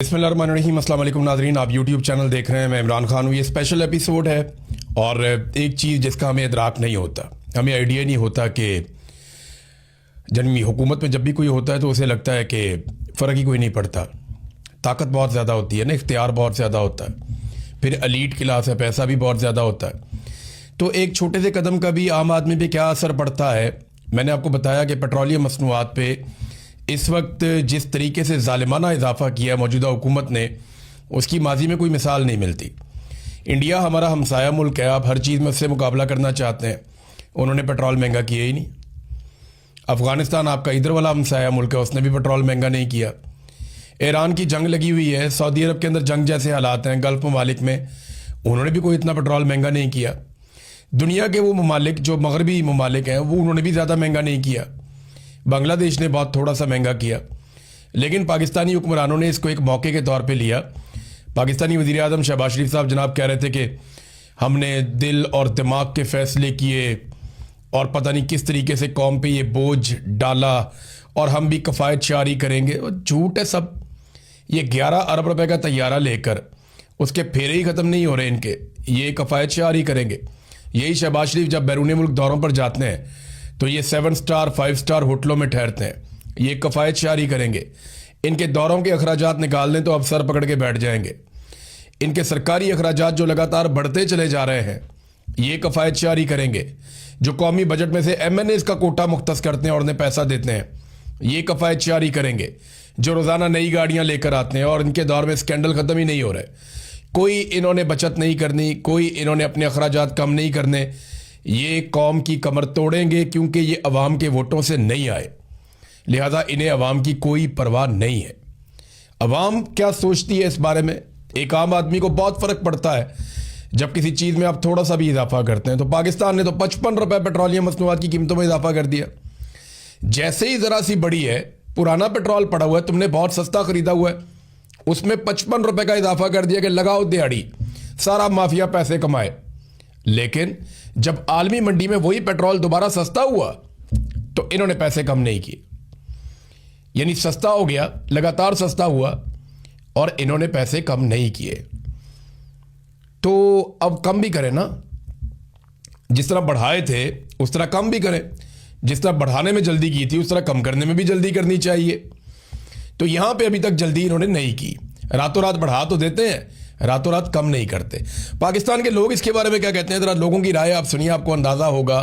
बिस्मिल्लाहिर्रहमानिर्रहीम, अस्सलाम वालेकुम नाज़रीन। आप यूट्यूब चैनल देख रहे हैं, मैं इमरान खान हूँ। ये स्पेशल एपिसोड है और एक चीज़ जिसका हमें इदराक नहीं होता, हमें आइडिया नहीं होता कि जन्मी हुकूमत में जब भी कोई होता है तो उसे लगता है कि फ़र्क ही कोई नहीं पड़ता। ताकत बहुत ज़्यादा होती है ना, इख्तियार बहुत ज़्यादा होता है, फिर एलीट क्लास है, पैसा भी बहुत ज़्यादा होता है। तो एक छोटे से कदम का भी आम आदमी पे क्या असर पड़ता है। मैंने आपको बताया कि पेट्रोलियम मसनूआत पे इस वक्त जिस तरीके से ज़ालिमाना इजाफा किया मौजूदा हुकूमत ने, उसकी माजी में कोई मिसाल नहीं मिलती। इंडिया हमारा हमसाया मुल्क है, आप हर चीज़ में उससे मुकाबला करना चाहते हैं, उन्होंने पेट्रोल महंगा किया ही नहीं। अफ़गानिस्तान आपका इधर वाला हमसाया मुल्क है, उसने भी पेट्रोल महंगा नहीं किया। ईरान की जंग लगी हुई है, सऊदी अरब के अंदर जंग जैसे हालात हैं, गल्फ़ ममालिक में, उन्होंने भी कोई इतना पेट्रोल महंगा नहीं किया। दुनिया के वो ममालिक जो मगरबी ममालिक हैं, वो उन्होंने भी ज़्यादा महंगा नहीं किया। बांग्लादेश ने बहुत थोड़ा सा महंगा किया, लेकिन पाकिस्तानी हुक्मरानों ने इसको एक मौके के तौर पे लिया। पाकिस्तानी वज़ीर आज़म शहबाज शरीफ साहब जनाब कह रहे थे कि हमने दिल और दिमाग के फ़ैसले किए और पता नहीं किस तरीके से कौम पे ये बोझ डाला और हम भी कफ़ायत शारी करेंगे। झूठ है सब। ये 11 अरब रुपए का तैयारा लेकर उसके फेरे ही ख़त्म नहीं हो रहे इनके, ये कफ़ायत शारी करेंगे। यही शहबाज शरीफ जब बैरून मुल्क दौरों पर जाते हैं तो ये 7 स्टार 5 स्टार होटलों में ठहरते हैं, ये कफ़ायत शारी करेंगे। इनके दौरों के अखराजात निकाल लें तो अब सर पकड़ के बैठ जाएंगे। इनके सरकारी अखराजात जो लगातार बढ़ते चले जा रहे हैं, ये कफ़ायत शारी करेंगे। जो कौमी बजट में से MNAs का कोटा मुख्तस करते हैं और उन्हें पैसा देते हैं, ये कफ़ायत शारी करेंगे। जो रोज़ाना नई गाड़ियाँ लेकर आते हैं और इनके दौर में स्कैंडल ख़त्म ही नहीं हो रहे, कोई इन्होंने बचत नहीं करनी, कोई इन्होंने अपने अखराजात कम नहीं करने, ये कौम की कमर तोड़ेंगे क्योंकि ये अवाम के वोटों से नहीं आए, लिहाजा इन्हें अवाम की कोई परवाह नहीं है। अवाम क्या सोचती है इस बारे में, एक आम आदमी को बहुत फ़र्क पड़ता है जब किसी चीज़ में आप थोड़ा सा भी इजाफा करते हैं। तो पाकिस्तान ने तो 55 रुपये पेट्रोलियम मसनूआत की कीमतों में इजाफा कर दिया। जैसे ही ज़रा सी बड़ी है, पुराना पेट्रोल पड़ा हुआ है, तुमने बहुत सस्ता ख़रीदा हुआ है, उसमें 55 रुपये का इजाफा कर दिया कि लगाओ दिहाड़ी, सारा माफिया पैसे कमाए। लेकिन जब आलमी मंडी में वही पेट्रोल दोबारा सस्ता हुआ तो इन्होंने पैसे कम नहीं किए, यानी सस्ता हो गया, लगातार सस्ता हुआ और इन्होंने पैसे कम नहीं किए। तो अब कम भी करें ना, जिस तरह बढ़ाए थे उस तरह कम भी करें। जिस तरह बढ़ाने में जल्दी की थी उस तरह कम करने में भी जल्दी करनी चाहिए। तो यहां पे अभी तक जल्दी इन्होंने नहीं की। रातों रात बढ़ा तो देते हैं, रातों रात कम नहीं करते। पाकिस्तान के लोग इसके बारे में क्या कहते हैं, जरा लोगों की राय आप सुनिए, आपको अंदाज़ा होगा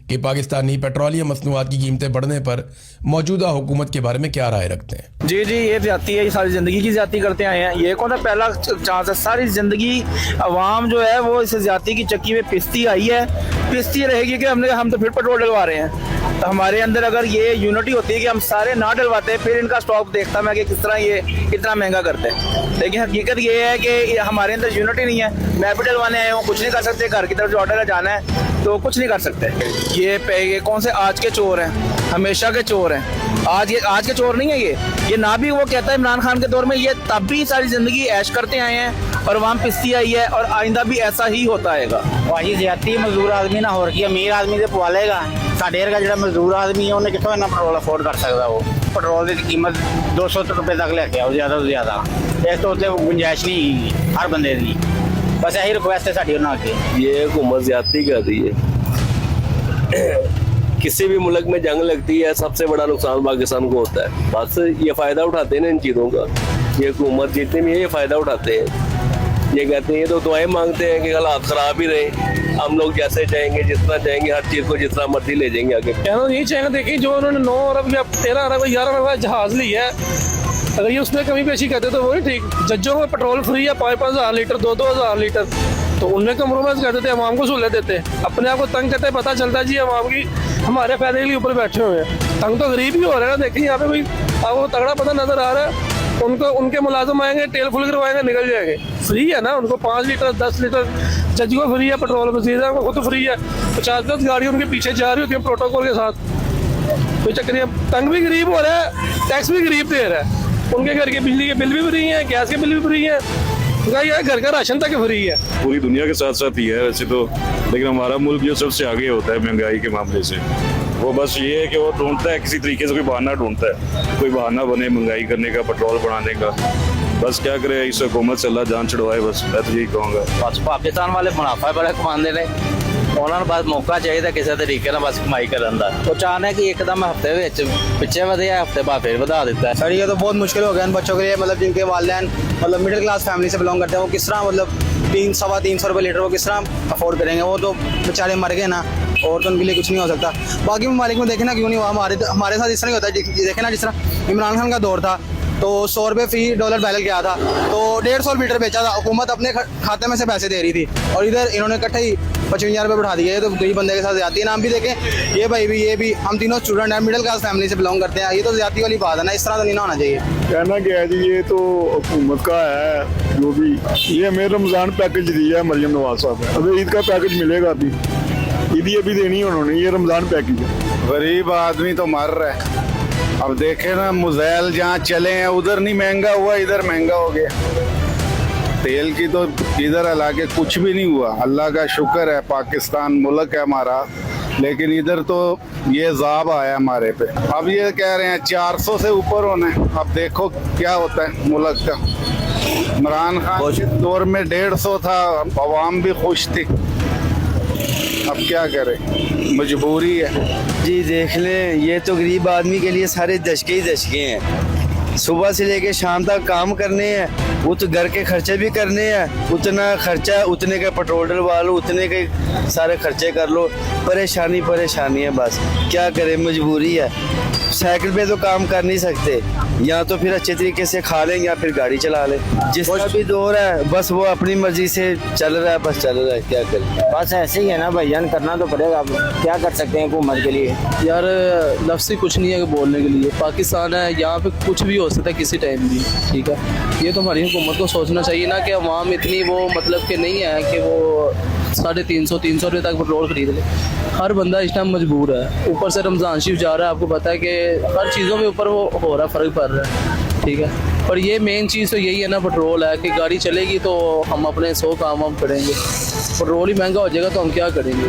कि पाकिस्तानी पेट्रोलियम मसनूआत की कीमतें बढ़ने पर मौजूदा हुकूमत के बारे में क्या राय रखते हैं। जी ये ज्यादती है, ये सारी ज़िंदगी की ज्यादती करते आए हैं। ये कौन सा पहला चांस है, सारी ज़िंदगी अवाम जो है वो इस ज्यादती की चक्की में पिसती आई है, पिसती रहेगी कि हम तो फिर पेट्रोल डलवा रहे हैं। तो हमारे अंदर अगर ये यूनिटी होती है कि हम सारे ना डलवाते, फिर इनका स्टॉक देखता मैं कि किस तरह ये इतना महंगा करते हैं। लेकिन हकीकत ये है कि हमारे अंदर यूनिटी नहीं है। मैं भी डलवाने आया हूँ, कुछ नहीं कर सकते, घर की तरफ जो ऑर्डर जाना है तो कुछ नहीं कर सकते। ये कौन से आज के चोर हैं, हमेशा के चोर हैं। आज के चोर नहीं है ये ना भी वो कहता है इमरान खान के दौर में, ये तब भी सारी जिंदगी ऐश करते आए हैं और वहाँ पिसती आई है और आइंदा भी ऐसा ही होता रहेगा। भाजी ज्यादा मजदूर आदमी ना हो रही, अमीर आदमी तो पवा लेगा, साढ़े वर्गा जो मजदूर आदमी है उन्हें कितों इतना पेट्रोल अफोर्ड कर सकता। वो पेट्रोल की कीमत 200 रुपये तक लेके आओ, ज़्यादा तो ज़्यादा इस तो उत्ते गुंजाइश नहीं हर बंदे की। बस यही रिक्वेस्ट है साड़ी उन्होंने की। ये हुकूमत ज्यादती कर रही है। किसी भी मुल्क में जंग लगती है, सबसे बड़ा नुकसान पाकिस्तान को होता है। बस ये फ़ायदा उठाते हैं ना इन चीज़ों का। ये हुकूमत जितने भी है ये फ़ायदा उठाते हैं। ये कहते हैं, ये तो दुआएं मांगते हैं कि हालात ख़राब ही रहे, हम लोग जैसे चाहेंगे, जितना चाहेंगे, हर चीज़ को जितना मर्जी ले जाएंगे आगे। कहना नहीं चाहेंगे। देखिए जो उन्होंने 9 अरब या 13 अरब 11 अरब का जहाज़ लिया है, अगर ये उसमें कमी पेशी करते तो वो ही ठीक। जज्जों में पेट्रोल फ्री है 5-5 हज़ार लीटर, 2-2 हज़ार लीटर, तो उनमें कम्प्रोमाइज़ कर देते, अवाम को सहूलत देते, अपने आप को तंग करते। पता चलता है जी अवाम की हमारे फायदे के लिए ऊपर बैठे हुए हैं, तंग तो गरीब ही हो रहे हैं ना। देखिए यहाँ पे कोई आपको तगड़ा पता नजर आ रहा है, उनको उनके मुलाजिम आएंगे, तेल फुल करवाएंगे, निकल जाएंगे। फ्री है ना, उनको 5 लीटर 10 लीटर जज को फ्री है पेट्रोल, वज़ीर को खुद फ्री है। 50-10 गाड़ी उनके पीछे जा रही होती है प्रोटोकॉल के साथ। कोई चक्कर नहीं, तंग भी गरीब हो रहा है, टैक्स भी गरीब दे रहा है। उनके घर के बिजली के बिल भी फ्री है, गैस के बिल भी फ्री है, घर का राशन तक फ्री है। पूरी दुनिया के साथ साथ ही है वैसे तो, लेकिन हमारा मुल्क जो सबसे आगे होता है महंगाई के मामले से। वो बस ये है कि वो ढूंढता है किसी तरीके से, कोई बहाना ढूंढता है, कोई बहाना बने महंगाई करने का, पेट्रोल बढ़ाने का। बस क्या करे, इस हुकूमत से अल्लाह जान छुड़वाए, बस मैं तो यही कहूँगा। ਬਸ ਪਾਕਿਸਤਾਨ ਵਾਲੇ ਮੁਨਾਫਾ ਬੜਾ ਕਮਾਉਂਦੇ ਨੇ, ਉਹਨਾਂ ਨੂੰ ਬਸ ਮੌਕਾ ਚਾਹੀਦਾ ਕਿਸੇ ਤਰੀਕੇ ਨਾਲ ਬਸ ਕਮਾਈ ਕਰਨ ਦਾ। ਉਹ ਚਾਹੁੰਦੇ ਕਿ ਇੱਕਦਮ ਹਫਤੇ ਵਿੱਚ ਪਿੱਛੇ ਵਧਿਆ, ਹਫਤੇ ਬਾਅਦ ਫਿਰ ਵਧਾ ਦਿੱਤਾ। सर ये तो बहुत मुश्किल हो गया इन बच्चों के लिए, मतलब जिनके वालिदैन मतलब मिडिल क्लास फैमिली से बिलोंग करते हैं, वो किस तरह मतलब 300-350 रुपये लीटर वो किस तरह अफोर्ड करेंगे? वो तो बेचारे मर गए ना, और तो उनके लिए कुछ नहीं हो सकता। बाकी ममालिक में देखें ना, क्यों नहीं हुआ हमारे साथ इस तरह ही होता है। देखें ना, जिस तरह इमरान खान का दौर था तो 100 रुपये फी डॉलर बैरल गया था, तो 150 लीटर बेचा था, हुकूमत अपने खाते में से पैसे दे रही थी, और इधर इन्होंने इकट्ठे ही 55 रुपये बढ़ा दिए। तो गरीब बंदे के साथ ज्यादती है। नाम भी देखें, ये भाई भी, ये भी, हम तीनों स्टूडेंट हैं, मिडिल क्लास फैमिली से बिलोंग करते हैं। ये तो ज्यादती वाली बात है ना, इस तरह तो नहीं ना होना चाहिए। कहना क्या है जी, ये तो हुकूमत का है जो भी। ये हमें रमज़ान पैकेज दिया है मरियम नवाज साहब ने, अभी ईद का पैकेज मिलेगा, अभी अभी देनी है उन्होंने, ये रमज़ान पैकेज है। गरीब आदमी तो मर रहा है। अब देखे ना, मुज़ैल जहाँ चले हैं उधर नहीं महंगा हुआ, इधर महंगा हो गया। तेल की तो इधर हालांकि कुछ भी नहीं हुआ, अल्लाह का शुक्र है, पाकिस्तान मुल्क है हमारा, लेकिन इधर तो ये ज़ाब आया हमारे पे। अब ये कह रहे हैं 400 से ऊपर होना है। अब देखो क्या होता है मुल्क का। इमरान खान के दौर में 150 था, अवाम भी खुश थी। अब क्या करें, मजबूरी है। जी देख लें, ये तो गरीब आदमी के लिए सारे दशके ही दशके हैं। सुबह से लेके शाम तक काम करने हैं, वो तो घर के खर्चे भी करने हैं, उतना खर्चा उतने का पेट्रोल डलवा लो, उतने के सारे खर्चे कर लो। परेशानी परेशानी है, बस क्या करें, मजबूरी है। साइकिल पे तो काम कर नहीं सकते, या तो फिर अच्छे तरीके से खा लें या फिर गाड़ी चला लें। जिस तरह भी दौर है, बस वो अपनी मर्जी से चल रहा है, बस चल रहा है, क्या करें। बस ऐसे ही है ना भैया, करना तो पड़ेगा। अब क्या कर सकते हैं हुकूमत के लिए? यार लफ्ज़ ही कुछ नहीं है बोलने के लिए। पाकिस्तान है, यहाँ पे कुछ भी हो सकता है किसी टाइम भी, ठीक है। ये तो हमारी हुकूमत को सोचना चाहिए ना कि अवाम इतनी वो मतलब कि नहीं है कि वो 350 रुपये तक पेट्रोल खरीद ले। हर बंदा इस टाइम मजबूर है, ऊपर से रमज़ान शरीफ जा रहा है, आपको पता है कि हर चीज़ों के ऊपर वो हो रहा है, फ़र्क पड़ रहा है, ठीक है। पर ये मेन चीज़ तो यही है ना, पेट्रोल है कि गाड़ी चलेगी तो हम अपने 100 काम हम करेंगे। पेट्रोल ही महंगा हो जाएगा तो हम क्या करेंगे?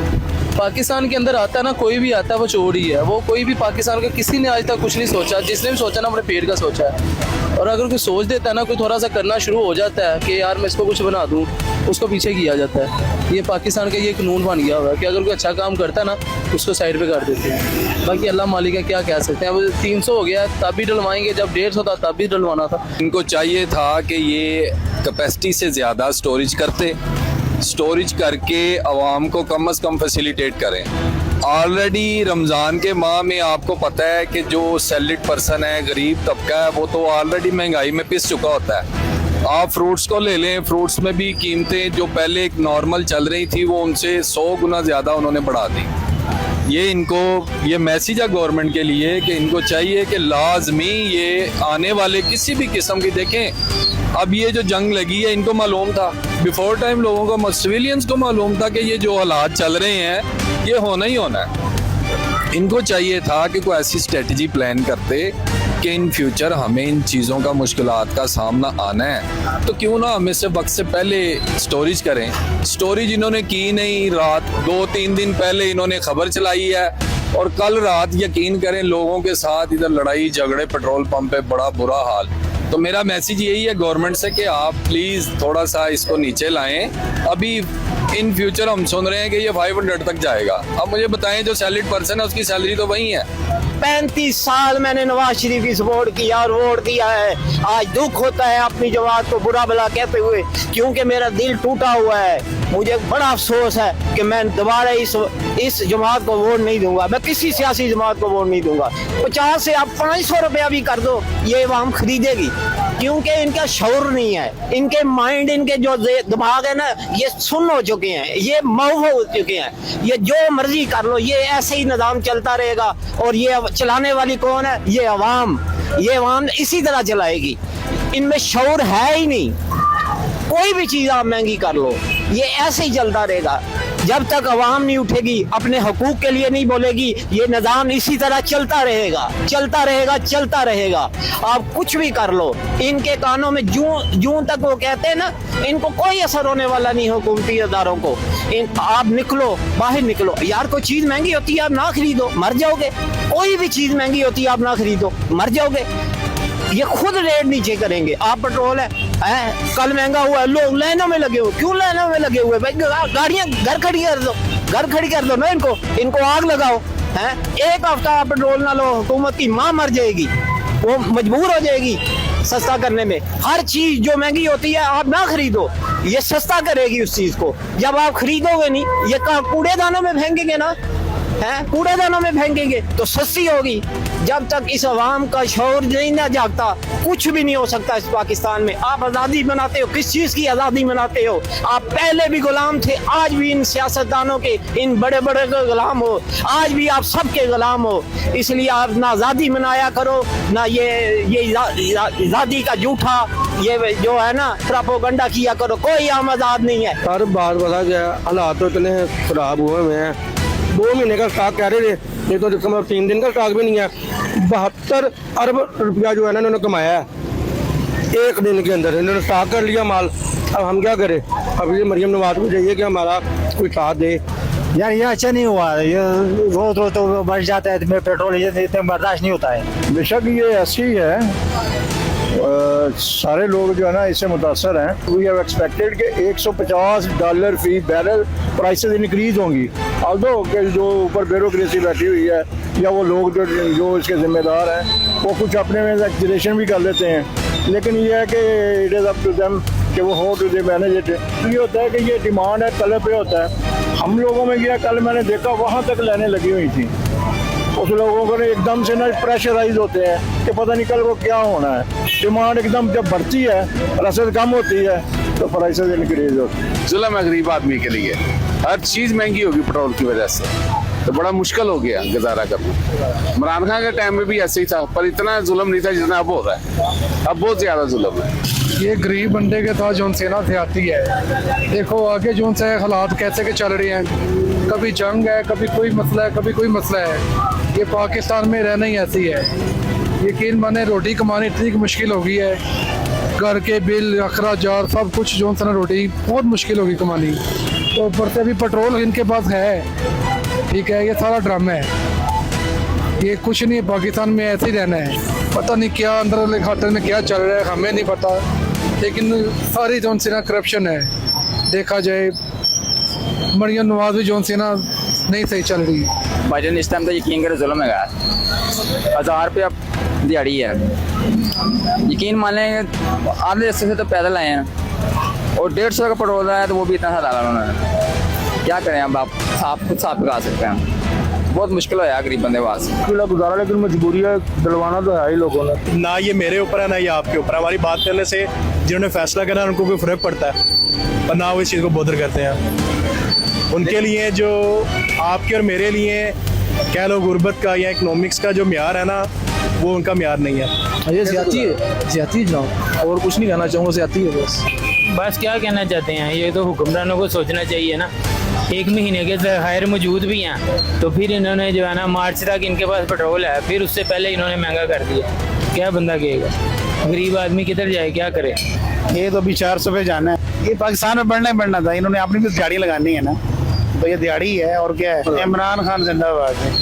पाकिस्तान के अंदर आता है ना, कोई भी आता है वो चोर ही है। वो कोई भी पाकिस्तान का किसी ने आज तक कुछ नहीं सोचा, जिसने भी सोचा ना अपने पेट का सोचा है। और अगर कोई सोच देता है ना, कोई थोड़ा सा करना शुरू हो जाता है कि यार मैं इसको कुछ बना दूँ, उसको पीछे किया जाता है। ये पाकिस्तान का ये कानून बन गया हुआ है कि अगर कोई अच्छा काम करता है ना, उसको साइड पे कर देते हैं। बाकी अल्लाह मालिक है, क्या कह सकते हैं। अब 300 हो गया तब भी डलवाएंगे, जब 150 था तब भी डलवाना था। इनको चाहिए था कि ये कैपेसिटी से ज़्यादा स्टोरेज करके आवाम को कम से कम फैसिलिटेट करें। ऑलरेडी रमज़ान के माह में आपको पता है कि जो सैलरीड पर्सन है, गरीब तबका है, वो तो ऑलरेडी महंगाई में पिस चुका होता है। आप फ्रूट्स को ले लें, फ्रूट्स में भी कीमतें जो पहले एक नॉर्मल चल रही थी वो उनसे 100 गुना ज़्यादा उन्होंने बढ़ा दी। ये मैसेज है गवर्नमेंट के लिए कि इनको चाहिए कि लाजमी ये आने वाले किसी भी किस्म की, देखें अब ये जो जंग लगी है, इनको मालूम था बिफोर टाइम, लोगों को, सिविलियंस को मालूम था कि ये जो हालात चल रहे हैं ये होना ही होना है। इनको चाहिए था कि कोई ऐसी स्ट्रेटजी प्लान करते कि इन फ्यूचर हमें इन चीज़ों का, मुश्किलात का सामना आना है तो क्यों ना हम इससे वक्त से पहले स्टोरेज करें। स्टोरेज इन्होंने की नहीं, रात 2-3 दिन पहले इन्होंने खबर चलाई है, और कल रात यकीन करें लोगों के साथ इधर लड़ाई झगड़े, पेट्रोल पंप पे बड़ा बुरा हाल। तो मेरा मैसेज यही है गवर्नमेंट से कि आप प्लीज़ थोड़ा सा इसको नीचे लाएं। अभी इन फ्यूचर हम सुन रहे हैं कि ये 500 तक जाएगा। अब मुझे बताएं, जो सैलरीड पर्सन है उसकी सैलरी तो वही है। 35 साल मैंने नवाज शरीफ की सपोर्ट किया और वोट दिया है। आज दुख होता है अपनी जमात को बुरा भला कहते हुए, क्योंकि मेरा दिल टूटा हुआ है। मुझे बड़ा अफसोस है कि मैं दोबारा इस जमात को वोट नहीं दूंगा। मैं किसी सियासी जमात को वोट नहीं दूंगा। 50 से आप 500 रुपया भी कर दो, ये अवाम खरीदेगी, क्योंकि इनका शऊर नहीं है। इनके माइंड, इनके जो दिमाग है ना, ये सुन्न हो चुके हैं, ये मऊफ हो चुके हैं। ये जो मर्जी कर लो, ये ऐसे ही निज़ाम चलता रहेगा। और ये चलाने वाली कौन है? ये अवाम। ये अवाम इसी तरह चलाएगी। इनमें शऊर है ही नहीं। कोई भी चीज़ आप महंगी कर लो, ये ऐसे ही चलता रहेगा। जब तक अवाम नहीं उठेगी, अपने हकूक के लिए नहीं बोलेगी, ये निज़ाम इसी तरह चलता रहेगा, चलता रहेगा, चलता रहेगा। आप कुछ भी कर लो, इनके कानों में जूं तक वो कहते हैं ना, इनको कोई असर होने वाला नहीं हुकूमती अदारों को। आप निकलो, बाहर निकलो। यार कोई चीज़ महंगी होती है आप ना खरीदो, मर जाओगे। कोई भी चीज़ महंगी होती है आप ना खरीदो, मर जाओगे। ये खुद रेट नीचे करेंगे। आप पेट्रोल है कल महंगा हुआ है, लोग लाइनों में लगे हुए। क्यों लाइनों में लगे हुए भाई? गाड़ियां घर खड़ी कर दो, घर खड़ी कर दो ना, इनको आग लगाओ। है एक हफ्ता आप पेट्रोल ना लो, हुकूमत की मां मर जाएगी, वो मजबूर हो जाएगी सस्ता करने में। हर चीज जो महंगी होती है आप ना खरीदो, ये सस्ता करेगी उस चीज को। जब आप खरीदोगे नहीं, ये कूड़ेदानों में फेंकेंगे ना, है कूड़ेदानों में फेंकेंगे तो सस्ती होगी। जब तक इस अवाम का शौर नहीं ना जागता, कुछ भी नहीं हो सकता इस पाकिस्तान में। आप आज़ादी मनाते हो, किस चीज़ की आज़ादी मनाते हो? आप पहले भी गुलाम थे, आज भी इन सियासतदानों के, इन बड़े बड़े के गुलाम हो, आज भी आप सबके गुलाम हो। इसलिए आप ना आज़ादी मनाया करो, ना ये आज़ादी का झूठा ये जो है ना प्रोपेगेंडा किया करो। कोई हम आज़ाद नहीं है। हर बात बता गया, हालात तो इतने खराब हुए हुए हैं। 2 महीने का स्टॉक कह रहे थे, ये तो 3 दिन का स्टॉक भी नहीं है। 72 अरब रुपया जो है ना इन्होंने कमाया है 1 दिन के अंदर। इन्होंने स्टॉक कर लिया माल। अब हम क्या करें? अब ये मरियम नवाज को चाहिए कि हमारा कोई साथ दे। यार ये अच्छा नहीं हुआ, ये रोज रोज तो बढ़ जाता है, इसमें पेट्रोल इतने बर्दाश्त नहीं होता है। बेशक ये ऐसी ही है, सारे लोग जो है ना इससे मुतासर हैं। वी हैव एक्सपेक्टेड कि $150 फी बैरल प्राइसेस इंक्रीज होंगी। ऑल्दो कि जो ऊपर ब्यूरोक्रेसी बैठी हुई है या वो लोग जो इसके जिम्मेदार हैं वो कुछ अपने में एक्सग्रेशन भी कर लेते हैं, लेकिन ये है कि it is up to them कि वो हो टू दे मैनेज इट। ये होता है कि ये डिमांड है, तलब पे होता है। हम लोगों में ये कल मैंने देखा वहाँ तक लाइनें लगी हुई थी। उस लोगों को एकदम से ना प्रेशराइज होते हैं कि पता नहीं कल को क्या होना है। डिमांड एकदम जब बढ़ती है, रसद कम होती है तो प्राइसेस इंक्रीज होती है। जुल्म है गरीब आदमी के लिए, हर चीज़ महंगी होगी पेट्रोल की वजह से, तो बड़ा मुश्किल हो गया गुजारा करना। इमरान खान के टाइम में भी ऐसे ही था, पर इतना जुल्म नहीं था जितना अब हो रहा है। अब बहुत ज़्यादा जुल्म है। ये गरीब बंदे के साथ जो सेना सियाती है, देखो आगे जो से हालात कैसे के चल रहे हैं। कभी जंग है, कभी कोई मसला है, कभी कोई मसला है। ये पाकिस्तान में रहना ही ऐसी है। यकीन माने रोटी कमानी इतनी मुश्किल हो गई है, घर के बिल अखराजात सब कुछ जो है रोटी बहुत मुश्किल होगी कमानी। तो ऊपर से भी पेट्रोल इनके पास है, ठीक है। ये सारा ड्रामा है, ये कुछ नहीं। पाकिस्तान में ऐसे ही रहना है, पता नहीं क्या अंदर वाले खाते में क्या चल रहा है हमें नहीं पता, लेकिन सारी जो ना करप्शन है। देखा जाए मरियम नवाज भी जो ना नहीं सही चल रही। भाईजान इस टाइम तो यकीन करो जुल्म है यार। 1000 रुपया दिहाड़ी है, यकीन मान लें आधे रास्ते से तो पैदल आए हैं और 150 का पेट्रोल है तो वो भी इतना सा डाला उन्होंने। क्या करें अब आप खुद साथ लगा सकते हैं। बहुत मुश्किल है गरीब बंदे पास गुजारा, लेकिन मजबूरी है, दिलवाना तो है ही लोगों ने। ना ये मेरे ऊपर है ना ये आपके ऊपर। हमारी बात करने से जिन्होंने फैसला करा उनको कोई फर्क पड़ता है, और ना वो इस चीज़ को बॉदर करते हैं। उनके लिए जो आपके और मेरे लिए कह लो गुर्बत का या इकोनॉमिक्स का जो म्यार है ना, वो उनका म्यार नहीं है। ये ज्यादती है, ज्यादती जनाब, और कुछ नहीं कहना चाहूँगा, ज्यादती है बस क्या कहना चाहते हैं? ये तो हुक्मरानों को सोचना चाहिए ना। 1 महीने के ज़खायर मौजूद भी हैं, तो फिर इन्होंने जो है ना मार्च तक इनके पास पेट्रोल है, फिर उससे पहले इन्होंने महंगा कर दिया। क्या बंदा कहेगा? गरीब आदमी किधर जाए, क्या करे? ये तो अभी 400 पे जाना है। ये पाकिस्तान में बढ़ना था, इन्होंने अपनी भी दिहाड़ी लगानी है ना, तो ये दिहाड़ी है और क्या है। इमरान खान जिंदाबाद है,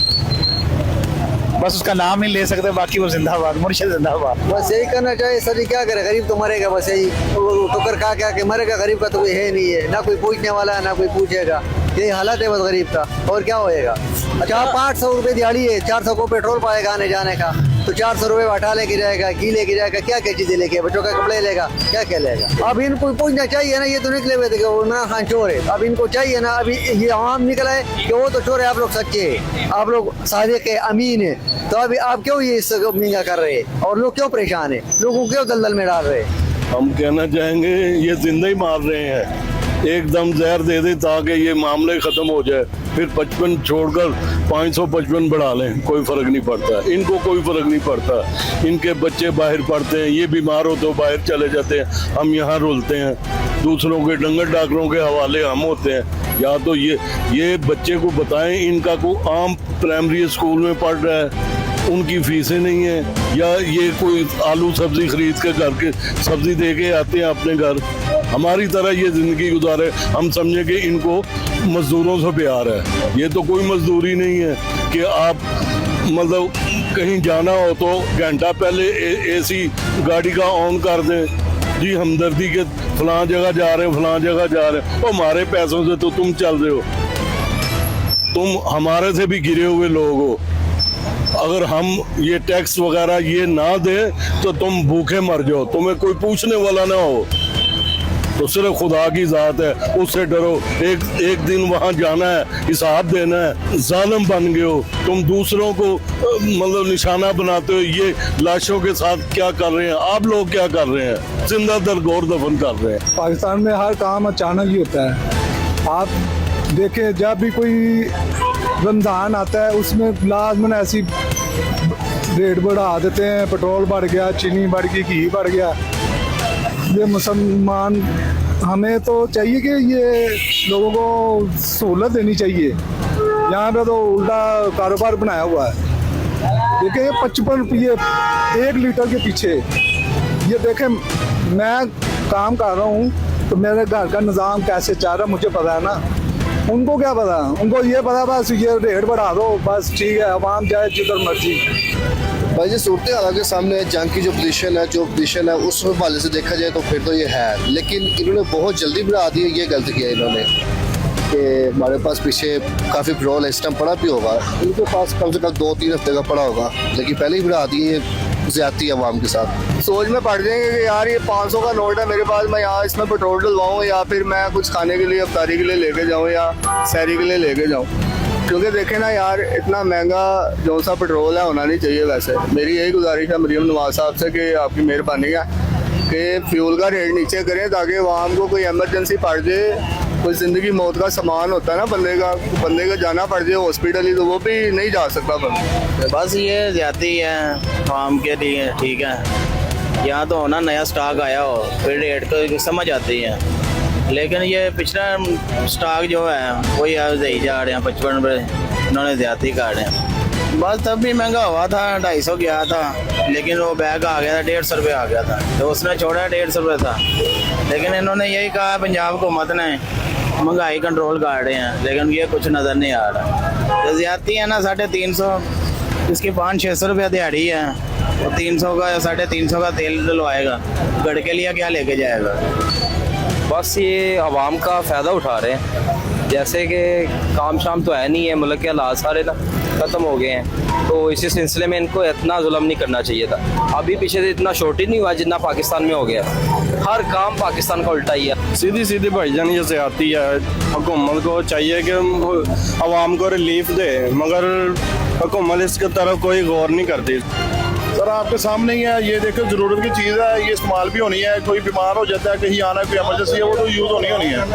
बस उसका नाम ही ले सकते, बाकी वो जिंदाबाद, मुर्शिद जिंदाबाद। बस यही करना चाहिए सर। क्या करे, गरीब तो मरेगा, बस यही ठोकर खा के मरेगा। गरीब का तो कोई है नहीं है, ना कोई पूछने वाला है ना कोई पूछेगा। यही हालत है बस गरीब का, और क्या होएगा। अच्छा 500 रुपये दिहाड़ी है, 400 को पेट्रोल पाएगा आने जाने का, तो 400 रुपये हटा लेके जाएगा, घी लेके जाएगा, क्या क्या चीजें लेके, बच्चों का कपड़े लेगा, क्या क्या लेगा। अब इनको पूछना चाहिए ना, ये तो निकले हुए थे कि इमरान खान चोर है। अब इनको चाहिए ना, अभी ये आवाम निकला है कि वो तो चोर है, आप लोग सच्चे हैं, आप लोग सादिक है, अमीन है। तो अभी आप क्यों ये महंगा कर रहे हैं, और लोग क्यों परेशान है, लोगों क्यों दलदल में डाल रहे हैं? हम कहना चाहेंगे ये जिंदा ही मार रहे हैं, एकदम जहर दे दे ताकि ये मामले खत्म हो जाए, फिर 55 छोड़कर 555 बढ़ा लें, कोई फर्क नहीं पड़ता। इनको कोई फर्क नहीं पड़ता। इनके बच्चे बाहर पढ़ते हैं, ये बीमार हो तो बाहर चले जाते हैं, हम यहाँ रुलते हैं, दूसरों के डंगर डॉक्टरों के हवाले हम होते हैं। या तो ये बच्चे को बताएं, इनका कोई आम प्राइमरी स्कूल में पढ़ रहा है, उनकी फीसें नहीं है, या ये कोई आलू सब्जी खरीद के घर के सब्जी दे के आते हैं अपने घर। हमारी तरह ये जिंदगी गुजारे, हम समझे कि इनको मजदूरों से प्यार है। ये तो कोई मजदूरी नहीं है कि आप मतलब कहीं जाना हो तो घंटा पहले एसी गाड़ी का ऑन कर दें, जी हमदर्दी के फलां जगह जा रहे हो, फलां जगह जा रहे हो, और हमारे पैसों से तो तुम चल रहे हो, तुम हमारे से भी गिरे हुए लोग हो। अगर हम ये टैक्स वगैरह ये ना दें तो तुम भूखे मर जाओ, तुम्हें कोई पूछने वाला ना हो। तो सिर्फ खुदा की ज़ात है, उससे डरो। एक दिन वहाँ जाना है, हिसाब देना है। जालिम बन गए हो तुम, दूसरों को मतलब निशाना बनाते हो। ये लाशों के साथ क्या कर रहे हैं आप लोग, क्या कर रहे हैं? जिंदा दरगोर दफन कर रहे हैं। पाकिस्तान में हर काम अचानक ही होता है। आप देखें, जब भी कोई रमज़ान आता है उसमें लाजमन ऐसी रेट बढ़ा देते हैं। पेट्रोल बढ़ गया, चीनी बढ़ गई, घी बढ़ गया। ये मुसलमान, हमें तो चाहिए कि ये लोगों को सहूलत देनी चाहिए। यहाँ पे तो उल्टा कारोबार बनाया हुआ है। देखिए 55 रुपये 1 लीटर के पीछे। ये देखें, मैं काम कर रहा हूँ तो मेरे घर का निज़ाम कैसे चल रहा है मुझे पता है ना। उनको क्या पता, उनको ये पता बस ये रेट बढ़ा दो, बस ठीक है, आवाम जाए जिधर मर्जी। भाई जी सूरत हाल के सामने जंग की जो पोजीशन है उस हवाले से देखा जाए तो फिर तो ये है, लेकिन इन्होंने बहुत जल्दी बढ़ा दी। ये गलत किया इन्होंने कि हमारे पास पीछे काफ़ी पेट्रोल इस टाइम पड़ा भी होगा, इनके पास कम से कम 2-3 हफ्ते का पड़ा होगा, लेकिन पहले ही बढ़ा दिए। ये ज्यादती है आवाम के साथ। सोच में पड़ जाएंगे कि यार ये 500 का नोट है मेरे पास, मैं यहाँ इसमें पेट्रोल डलवाऊँ या फिर मैं कुछ खाने के लिए, अफ्तारी के लिए लेके जाऊँ या सैरी के लिए लेके जाऊँ। क्योंकि देखें ना यार, इतना महंगा जो सा पेट्रोल है होना नहीं चाहिए। वैसे मेरी यही गुजारिश है मरीम नवाज साहब से कि आपकी मेहरबानी है कि फ्यूल का रेट नीचे करें ताकि आवाम को कोई एमरजेंसी पड़ जाए, कोई ज़िंदगी मौत का सामान होता है ना बंदे का जाना पड़ जाए हॉस्पिटल ही, तो वो भी नहीं जा सकता बंदा। बस ये ज्यादती है आवाम के लिए। ठीक है, यहाँ तो होना नया स्टॉक आया हो फिर रेट को समझ आती है, लेकिन ये पिछला स्टॉक जो है वही सही जा रहे हैं। 55 रुपये इन्होंने ज्यादा कर रहे हैं। बस तब भी महंगा हुआ था, 250 गया था, लेकिन वो बैग आ गया था 150 रुपये आ गया था, तो उसने छोड़ा 150 रुपये था। लेकिन इन्होंने यही कहा पंजाब हुकूमत ने महंगाई कंट्रोल कर रहे हैं, लेकिन ये कुछ नज़र नहीं आ रहा। तो ज्यादती है ना, 350 इसकी 500-600 रुपया दिहाड़ी है, और 300 का या 350 का तेल डलवाएगा, गड़ के लिए क्या लेके जाएगा। बस ये आवाम का फ़ायदा उठा रहे हैं, जैसे कि काम शाम तो है नहीं है, मुल्क के हालात सारे ना ख़त्म हो गए हैं, तो इसी सिलसिले में इनको इतना जुल्म नहीं करना चाहिए था। अभी पीछे से इतना शॉर्टेज नहीं हुआ जितना पाकिस्तान में हो गया, हर काम पाकिस्तान का उल्टा ही है। सीधी भाईजान ये ज़्यादती है। हुकूमत को चाहिए कि आवाम को रिलीफ दे, मगर हुकूमत इसकी तरफ कोई गौर नहीं करती। सर आपके सामने ही है, ये देखो ज़रूरत की चीज़ है, ये इस्तेमाल भी होनी है। कोई बीमार हो जाता है, कहीं आना, कोई एमरजेंसी है, वो तो यूज़ होनी है।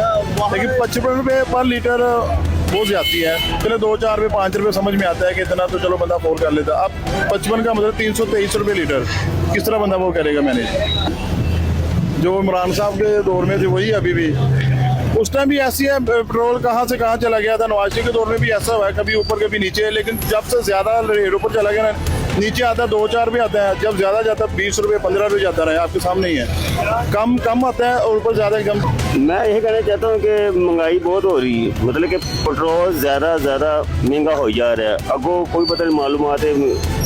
लेकिन 55 रुपये पर लीटर वो ज्यादा है। चलो 2-4 रुपये 5 रुपये समझ में आता है कि इतना तो चलो बंदा अफोर्ड कर लेता। अब 55 का मतलब 323 रुपये लीटर, किस तरह बंदा वो करेगा मैनेज? जो इमरान साहब के दौर में थे वही अभी भी, उस टाइम भी ऐसी है। पेट्रोल कहाँ से कहाँ चला गया था, नवाज शरीफ के दौर में भी ऐसा हुआ है, कभी ऊपर कभी नीचे। लेकिन जब से ज्यादा रेट ऊपर चला गया ना, नीचे आता है 2-4 रुपये आता है, जब ज्यादा जाता है 20 रुपये 15 रुपये जाता रहा है, आपके सामने ही है। कम आता है और ऊपर ज्यादा कम। मैं यही कहना चाहता हूँ कि महंगाई बहुत हो रही है, मतलब कि पेट्रोल ज़्यादा महंगा हो जा रहा है। अगो कोई पता नहीं मालूमात है,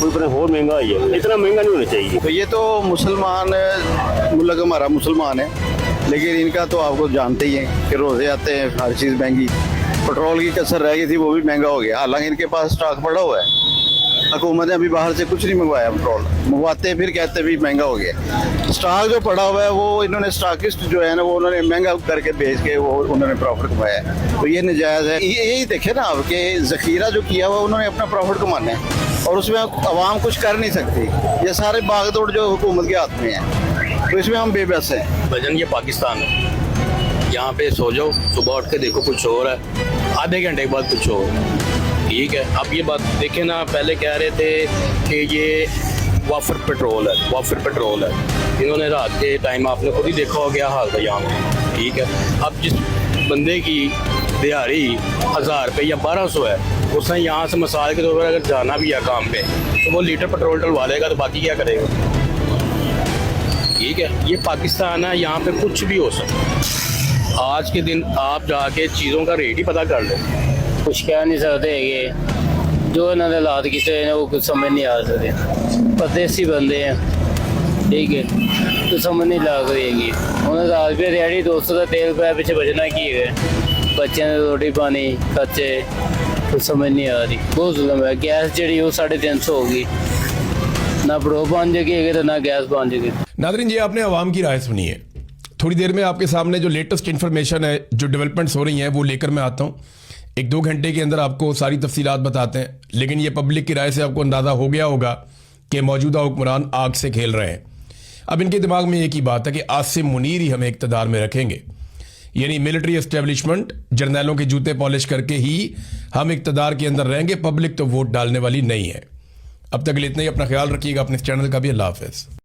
कोई पता और महंगा ही है, इतना महंगा नहीं होना चाहिए। तो ये तो मुसलमान मुल्क हमारा मुसलमान है, लेकिन इनका तो आपको जानते ही हैं कि रोज़े आते हैं, हर चीज़ महंगी। पेट्रोल की कसर रह गई थी, वो भी महंगा हो गया। हालांकि इनके पास स्टॉक पड़ा हुआ है, हुकूमत ने अभी बाहर से कुछ नहीं मंगवाया, पेट्रोल मंगवाते फिर कहते भी महंगा हो गया। स्टॉक जो पड़ा हुआ है वो इन्होंने स्टॉकिस्ट जो है ना, वो उन्होंने महंगा करके बेच के वो उन्होंने प्रॉफिट कमाया है, तो ये नाजायज़ है। यही देखे ना आप कि ज़ख़ीरा जो किया हुआ उन्होंने अपना प्रॉफिट कमाना है, और उसमें आवाम कुछ कर नहीं सकती। ये सारे भागदौड़ जो हुकूमत के हाथ में है, तो इसमें हम बेबस हैं। भजन ये पाकिस्तान है, यहाँ पे सो जाओ, सुबह उठ के देखो कुछ और है, आधे घंटे के बाद कुछ और। ठीक है, अब ये बात देखें ना, पहले कह रहे थे कि ये वाफर पेट्रोल है, इन्होंने रात के टाइम आपने खुद ही देखा हो गया हाल था यहाँ में। ठीक है, अब जिस बंदे की दिहाड़ी 1000 रुपये या 1200 है, उसने यहाँ से मिसाल के तौर पर अगर जाना भी है काम पे, तो वो लीटर पेट्रोल डलवा लेगा, तो बाकी क्या करेगा? ठीक है, ये पाकिस्तान है, यहाँ पे कुछ भी हो सकता। आज के दिन आप जाके चीज़ों का रेट ही पता कर लो। कुछ कह नहीं सकते, ये जो इन्होंने हालात किए हैं वो कुछ समझ नहीं आ सकते परदेसी बंदे हैं ठीक है तो समझ नहीं लग रही है उन्होंने 1000 रुपये दिहाड़ी 200 का तेल पाया पीछे बचना की है बच्चों ने रोटी पानी खर्चे तो समझ नहीं आ रही बहुत जुल्म है गैस जी वो 350 होगी ना पेट्रोल 5 जगह तो ना गैस 5 जगह। नादरीन ये आपने आवाम की राय सुनी है। थोड़ी देर में आपके सामने जो लेटेस्ट इन्फॉर्मेशन है जो डेवलपमेंट्स हो रही हैं वो लेकर मैं आता हूँ। 1-2 घंटे के अंदर आपको सारी तफसीलात बताते हैं। लेकिन ये पब्लिक की राय से आपको अंदाज़ा हो गया होगा कि मौजूदा हुक्मरान आग से खेल रहे हैं। अब इनके दिमाग में एक ही बात है कि आसिम मुनीर ही हमें इक़्तिदार में रखेंगे, यानी मिलिट्री एस्टेब्लिशमेंट जर्नैलों के जूते पॉलिश करके ही हम इक़्तिदार के अंदर रहेंगे। पब्लिक तो वोट डालने वाली नहीं है। अब तक के लिए इतना ही। अपना ख्याल रखिएगा, अपने इस चैनल का भी। अल्लाह हाफ़िज़।